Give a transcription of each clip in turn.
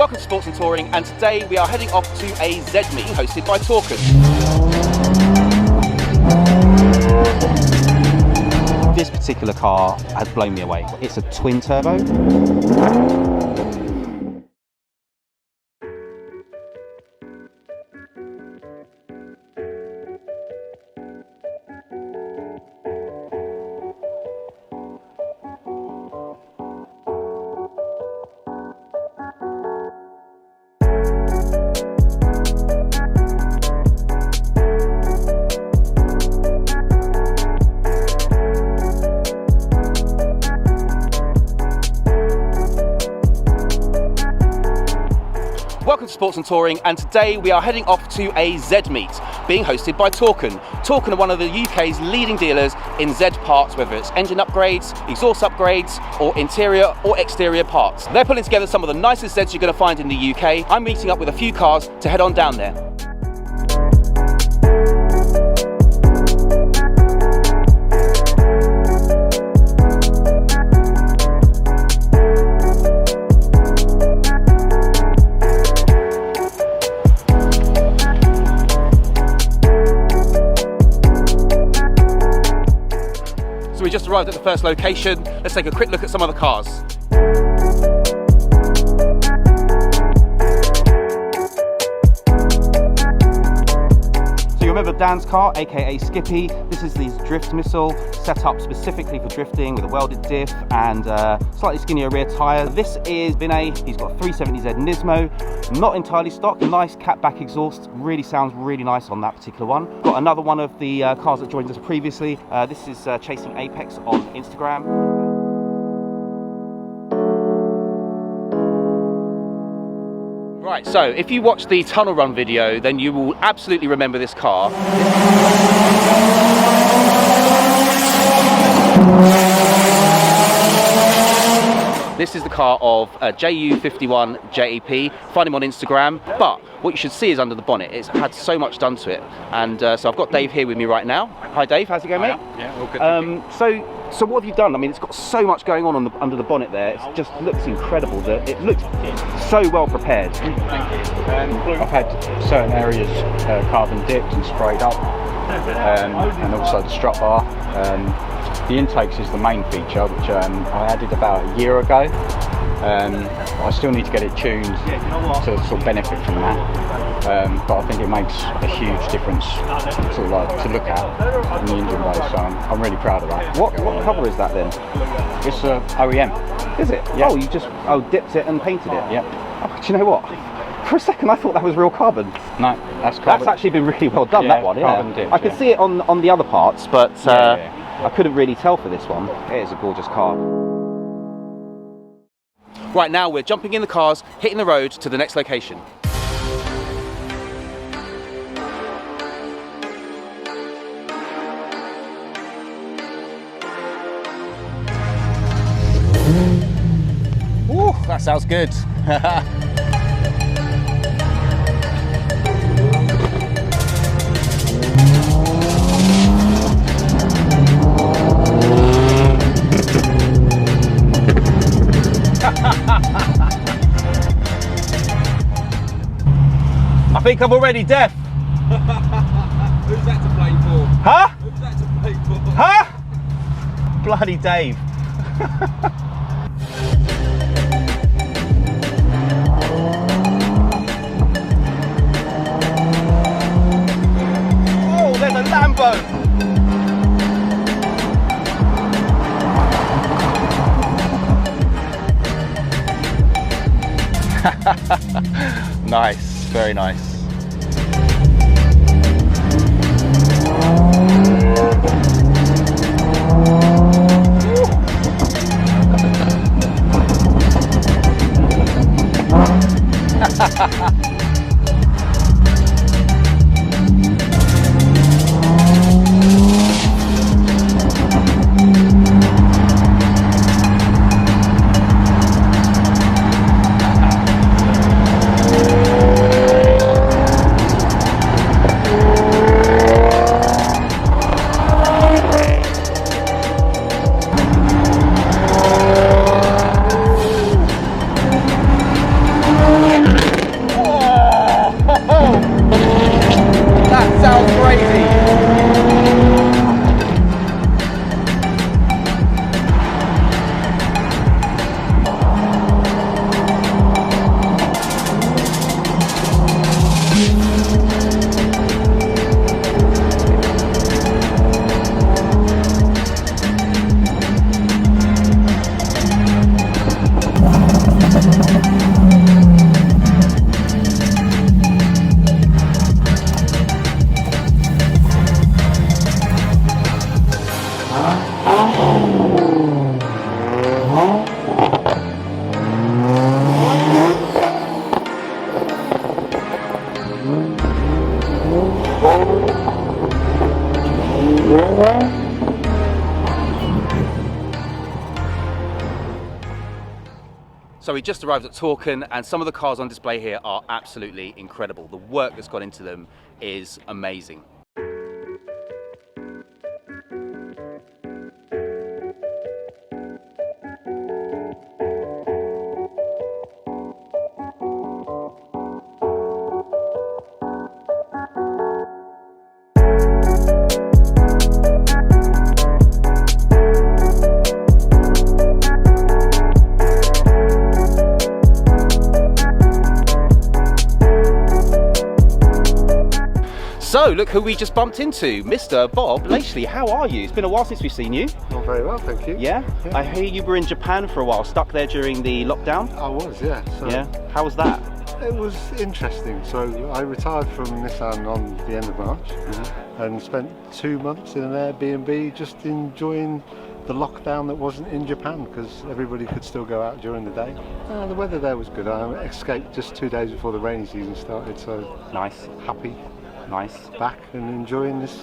Welcome to Sports and Touring, and today we are heading off to a Z meet hosted by Torquen. This particular car has blown me away. It's a twin turbo. Welcome to Sports and Touring, and today we are heading off to a Z meet being hosted by Torquen. Torquen are one of the UK's leading dealers in Z parts, whether it's engine upgrades, exhaust upgrades, or interior or exterior parts. They're putting together some of the nicest Zeds you're going to find in the UK. I'm meeting up with a few cars to head on down there. So we just arrived at the first location. Let's take a quick look at some of the cars. So you remember Dan's car, aka Skippy. This is his drift missile, set up specifically for drifting with a welded diff and slightly skinnier rear tyre. This is Rene. He's got a 370Z Nismo, not entirely stock, nice catback exhaust, really sounds really nice on that particular one. Got another one of the cars that joined us previously. This is Chasing Apex on Instagram. Right, so if you watch the tunnel run video, then you will absolutely remember this car. This is the car of JU51 JEP. Find him on Instagram. But what you should see is under the bonnet. It's had so much done to it. And so I've got Dave here with me right now. Hi Dave, how's it going, mate? Yeah, all good. So what have you done? I mean, it's got so much going on under the bonnet there. It just looks incredible. It looks so well prepared. Thank you. I've had certain areas carbon dipped and sprayed up, and also the strut bar. The intakes is the main feature, which I added about a year ago. I still need to get it tuned to sort of benefit from that, but I think it makes a huge difference to look at in the engine bay, so I'm really proud of that. What colour is that then? It's OEM. Is it? Yeah. Oh, you just dipped it and painted it? Yep. Oh, do you know what? For a second I thought that was real carbon. No, that's carbon. That's actually been really well done, that one. Yeah. Carbon dipped, I could see it on the other parts, but yeah. I couldn't really tell for this one. It is a gorgeous car. Right, now we're jumping in the cars, hitting the road to the next location. Ooh, that sounds good. I think I'm already deaf. Who's that to play for? Huh? Who's that to play for? Huh? Bloody Dave. Oh, there's a Lambo. Nice, very nice. So we just arrived at Torquen, and some of the cars on display here are absolutely incredible. The work that's gone into them is amazing. So, look who we just bumped into, Mr. Bob Lashley. How are you? It's been a while since we've seen you. I'm very well, thank you. Yeah? I hear you were in Japan for a while, stuck there during the lockdown. I was, yeah. So yeah? How was that? It was interesting. So I retired from Nissan on the end of March and spent 2 months in an Airbnb just enjoying the lockdown that wasn't in Japan, because everybody could still go out during the day. The weather there was good. I escaped just 2 days before the rainy season started, so nice. Happy. Nice. Back and enjoying this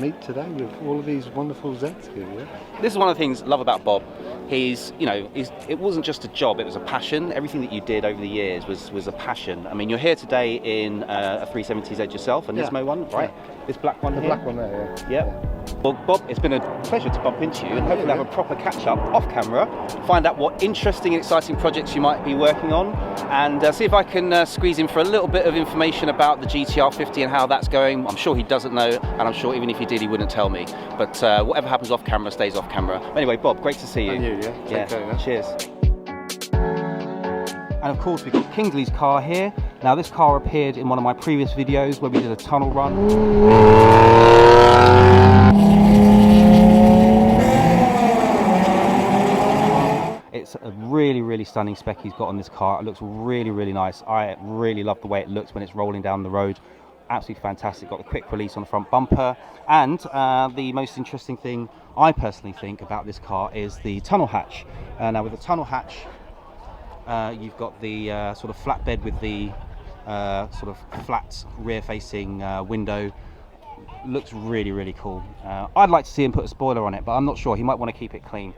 meet today with all of these wonderful Zeds here. Yeah? This is one of the things I love about Bob. It wasn't just a job, it was a passion. Everything that you did over the years was a passion. I mean, you're here today in a 370Z yourself, a Nismo one, right? Yeah. This black one here? The black one there, yeah. Yep. Well, Bob, it's been a pleasure to bump into you and hopefully have a proper catch-up off camera, find out what interesting and exciting projects you might be working on, and see if I can squeeze in for a little bit of information about the GTR 50 and how that's going. I'm sure he doesn't know, and I'm sure even if he did, he wouldn't tell me. But whatever happens off camera stays off camera. Anyway, Bob, great to see you. And you, yeah. Take care, yeah. Cheers. And of course, we've got Kingsley's car here. Now, this car appeared in one of my previous videos where we did a tunnel run. It's a really, really stunning spec he's got on this car. It looks really, really nice. I really love the way it looks when it's rolling down the road. Absolutely fantastic. Got the quick release on the front bumper. And the most interesting thing I personally think about this car is the tunnel hatch. Now, with the tunnel hatch, you've got the sort of flatbed with the sort of flat rear-facing window. Looks really, really cool. I'd like to see him put a spoiler on it, but I'm not sure. He might want to keep it clean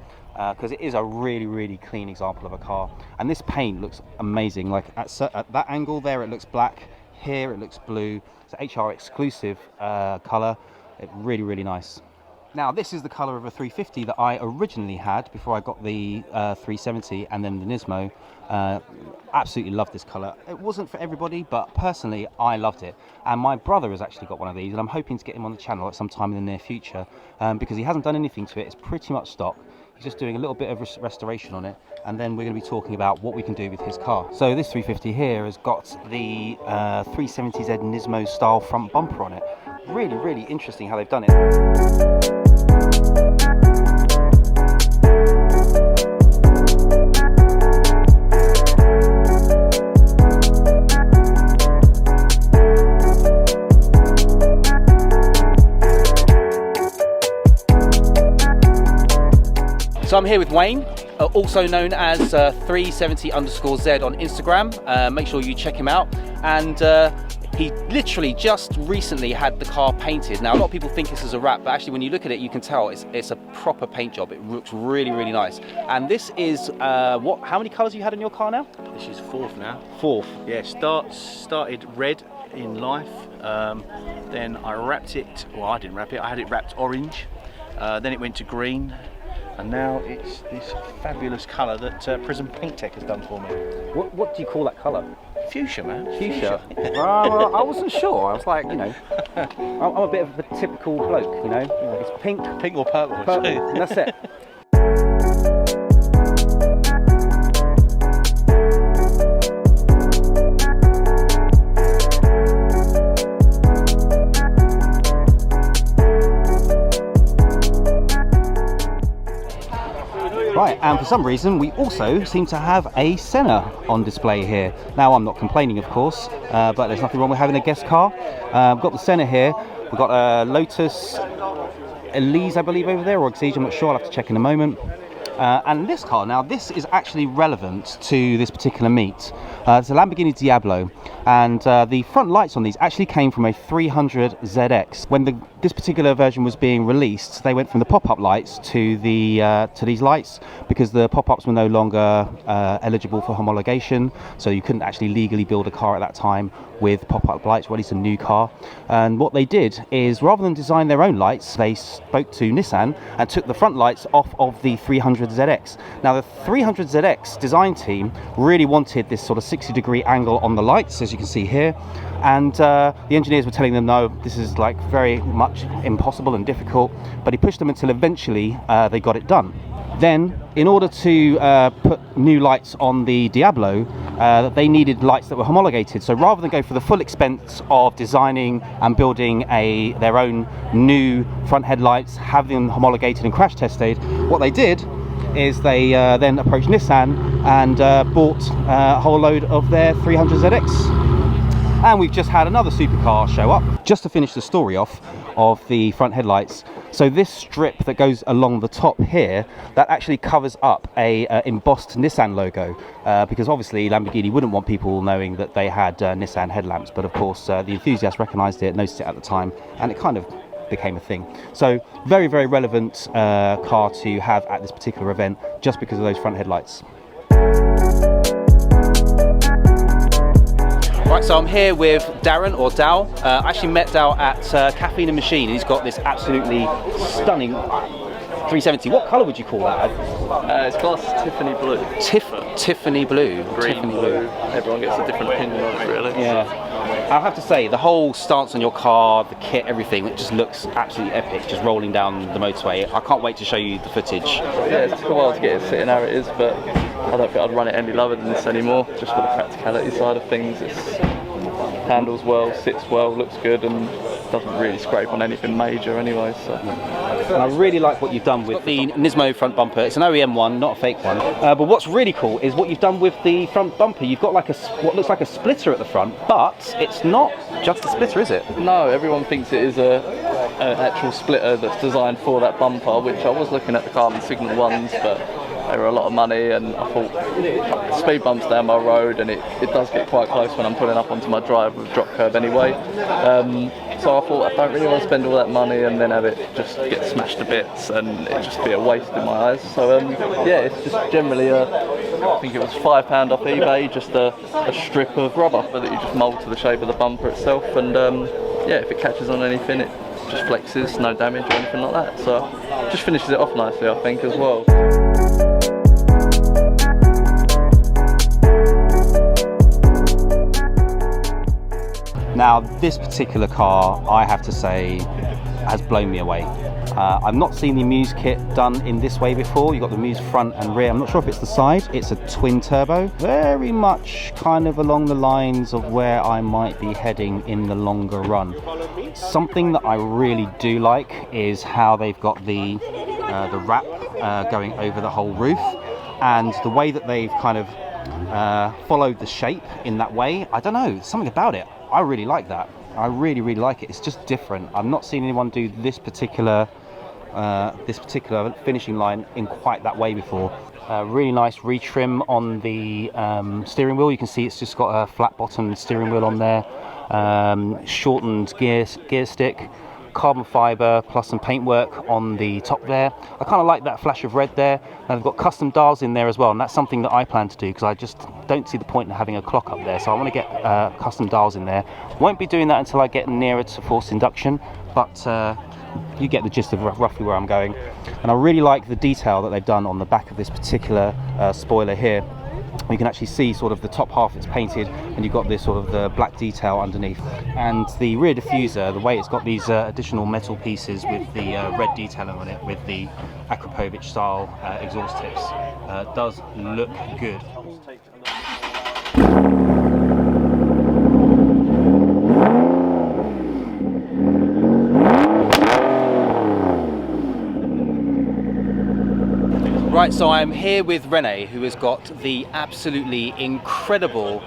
because it is a really, really clean example of a car. And this paint looks amazing. Like at that angle there, it looks black. Here, it looks blue. It's an HR exclusive color. It's really, really nice. Now, this is the colour of a 350 that I originally had before I got the 370 and then the Nismo. Absolutely loved this colour. It wasn't for everybody, but personally, I loved it. And my brother has actually got one of these, and I'm hoping to get him on the channel at some time in the near future because he hasn't done anything to it. It's pretty much stock. He's just doing a little bit of restoration on it, and then we're going to be talking about what we can do with his car. So this 350 here has got the 370Z Nismo style front bumper on it. Really, really interesting how they've done it. So I'm here with Wayne, also known as 370_Z on Instagram. Make sure you check him out. And he literally just recently had the car painted. Now, a lot of people think this is a wrap, but actually when you look at it, you can tell it's a proper paint job. It looks really, really nice. And this is, how many colours you had in your car now? This is fourth now. Fourth? Yeah, started red in life. Then I wrapped it, well, I didn't wrap it, I had it wrapped orange. Then it went to green. And now it's this fabulous colour that Prism Paint Tech has done for me. What do you call that colour? Fuchsia, man. Fuchsia. Well, I wasn't sure. I was like, I'm a bit of a typical bloke, It's pink. Pink or purple. Purple. That's it. Right, and for some reason we also seem to have a Senna on display here. Now, I'm not complaining, of course, but there's nothing wrong with having a guest car. We've got the Senna here. We've got a Lotus Elise, I believe, over there, or Exige, I'm not sure, I'll have to check in a moment. And this car, now this is actually relevant to this particular meet. It's a Lamborghini Diablo. And the front lights on these actually came from a 300 ZX. When this particular version was being released, they went from the pop-up lights to these lights because the pop-ups were no longer eligible for homologation, so you couldn't actually legally build a car at that time with pop-up lights, or at least a new car. And what they did is, rather than design their own lights, they spoke to Nissan and took the front lights off of the 300 ZX. Now the 300 ZX design team really wanted this sort of 60-degree angle on the lights, as you can see here, and the engineers were telling them, no, this is like very much impossible and difficult, but he pushed them until eventually they got it done. Then, in order to put new lights on the Diablo, they needed lights that were homologated. So rather than go for the full expense of designing and building their own new front headlights, have them homologated and crash tested, what they did is they then approached Nissan and bought a whole load of their 300 ZX. And we've just had another supercar show up. Just to finish the story off of the front headlights, so this strip that goes along the top here, that actually covers up a embossed Nissan logo, because obviously Lamborghini wouldn't want people knowing that they had Nissan headlamps, but of course the enthusiast recognised it, noticed it at the time, and it kind of became a thing. So very, very relevant car to have at this particular event, just because of those front headlights. Right, so I'm here with Darren, or Dal. I actually met Dal at Caffeine and Machine. He's got this absolutely stunning 370. What colour would you call that? It's classed Tiffany blue. Tiffany blue. Green, Tiffany blue. Everyone gets a different opinion on it, really. Yeah. I'll have to say, the whole stance on your car, the kit, everything, it just looks absolutely epic, just rolling down the motorway. I can't wait to show you the footage. Yeah, it took a while to get it sitting how it is, but I don't think I'd run it any lower than this anymore, just for the practicality side of things. It handles well, sits well, looks good, and doesn't really scrape on anything major anyway. So. And I really like what you've done with the Nismo front bumper. It's an OEM one, not a fake one. But what's really cool is what you've done with the front bumper. You've got like what looks like a splitter at the front, but it's not just a splitter, is it? No, everyone thinks it is an actual splitter that's designed for that bumper, which I was looking at the carbon signal ones, but they were a lot of money, and I thought speed bumps down my road, and it does get quite close when I'm pulling up onto my drive with drop curb anyway. So I thought I don't really want to spend all that money and then have it just get smashed to bits, and it'd just be a waste in my eyes. So yeah, it's just generally I think it was £5 off eBay, just a strip of rubber that you just mould to the shape of the bumper itself, and yeah, if it catches on anything, it just flexes, no damage or anything like that. So just finishes it off nicely, I think, as well. Now, this particular car, I have to say, has blown me away. I've not seen the Amuse kit done in this way before. You've got the Amuse front and rear. I'm not sure if it's the side. It's a twin turbo. Very much kind of along the lines of where I might be heading in the longer run. Something that I really do like is how they've got the wrap going over the whole roof, and the way that they've kind of followed the shape in that way. I don't know, something about it. I really like that. I really, really like it. It's just different. I've not seen anyone do this particular finishing line in quite that way before. Really nice retrim on the steering wheel. You can see it's just got a flat bottom steering wheel on there. Shortened gear stick. Carbon fibre plus some paintwork on the top there. I kind of like that flash of red there. And they've got custom dials in there as well, and that's something that I plan to do because I just don't see the point in having a clock up there. So I want to get custom dials in there. Won't be doing that until I get nearer to forced induction, but you get the gist of roughly where I'm going. And I really like the detail that they've done on the back of this particular spoiler here. You can actually see sort of the top half it's painted, and you've got this sort of the black detail underneath. And the rear diffuser, the way it's got these additional metal pieces with the red detailing on it with the Akrapovic style exhaust tips, does look good. Right, so I'm here with Rene, who has got the absolutely incredible,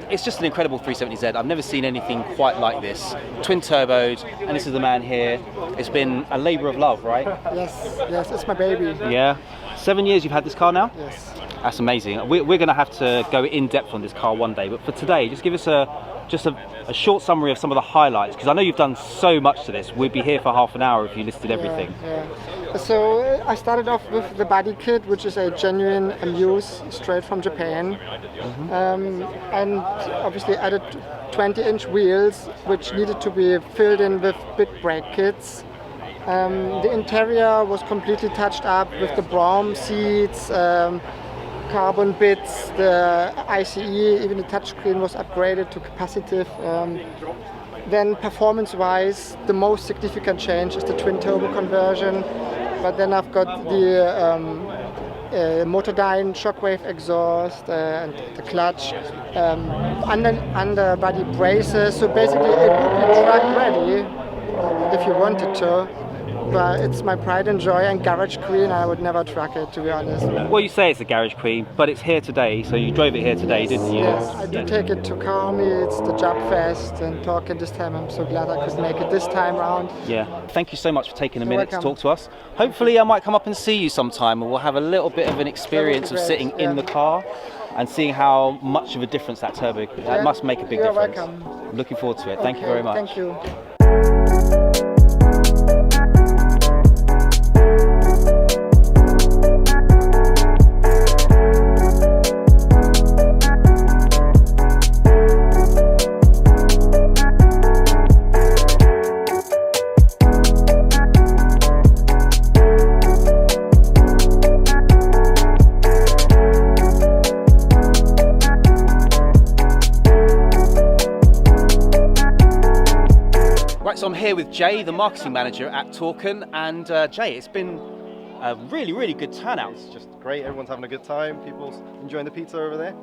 it's just an incredible 370Z. I've never seen anything quite like this. Twin turboed, and this is the man here. It's been a labour of love, right? Yes, it's my baby. Yeah. 7 years you've had this car now? Yes. That's amazing. We're going to have to go in depth on this car one day, but for today, just give us a short summary of some of the highlights, because I know you've done so much to this. We'd be here for half an hour if you listed everything. Yeah. So I started off with the body kit, which is a genuine AMUSE straight from Japan, and obviously added 20-inch wheels, which needed to be filled in with big brake kits. The interior was completely touched up with the Braum seats, carbon bits, the ICE, even the touchscreen was upgraded to capacitive. Then performance-wise, the most significant change is the Twin Turbo conversion, but then I've got the Motordyne shockwave exhaust and the clutch, underbody braces, so basically it would be track ready if you wanted to. But it's my pride and joy and garage queen. I would never track it, to be honest. Well, you say it's a garage queen, but it's here today, so you drove it here today, didn't you? Yes, I do take it to car meets, the Job Fest and Torquen this time. I'm so glad I could make it this time round. Yeah, thank you so much for taking a minute welcome. to talk to us. Hopefully I might come up and see you sometime and we'll have a little bit of an experience of great, sitting in the car and seeing how much of a difference that turbo, that must make a big You're difference. welcome. Looking forward to it. Thank you very much. Thank you. So I'm here with Jay, the marketing manager at Torquen, and Jay, it's been a really good turnout. It's just great, everyone's having a good time, people's enjoying the pizza over there.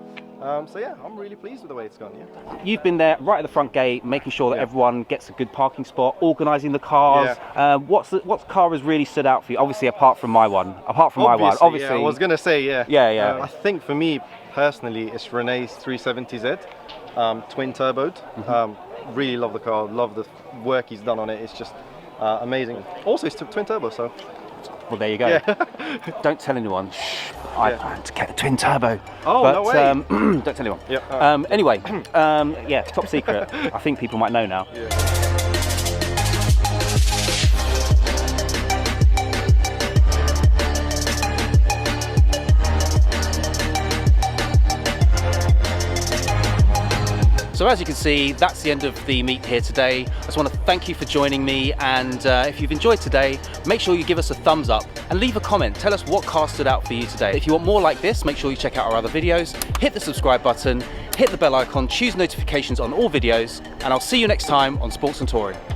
So yeah, I'm really pleased with the way it's gone, yeah. You've been there right at the front gate, making sure that everyone gets a good parking spot, organising the cars. What car has really stood out for you? Obviously, apart from my one. Obviously. Yeah, I was going to say, Yeah. I think for me, personally, it's Renée's 370Z, twin turboed. Really love the car, love the work he's done on it. It's just amazing. Also, it's twin turbo, so. Well, there you go. Yeah. Don't tell anyone. Shh, I plan to get a twin turbo. Oh, but, no way. Don't tell anyone. Yeah. Anyway, yeah, top secret. I think people might know now. Yeah. So as you can see, that's the end of the meet here today. I just want to thank you for joining me, and if you've enjoyed today, make sure you give us a thumbs up and leave a comment. Tell us what car stood out for you today. If you want more like this, make sure you check out our other videos, hit the subscribe button, hit the bell icon, choose notifications on all videos, and I'll see you next time on SportZnTouring.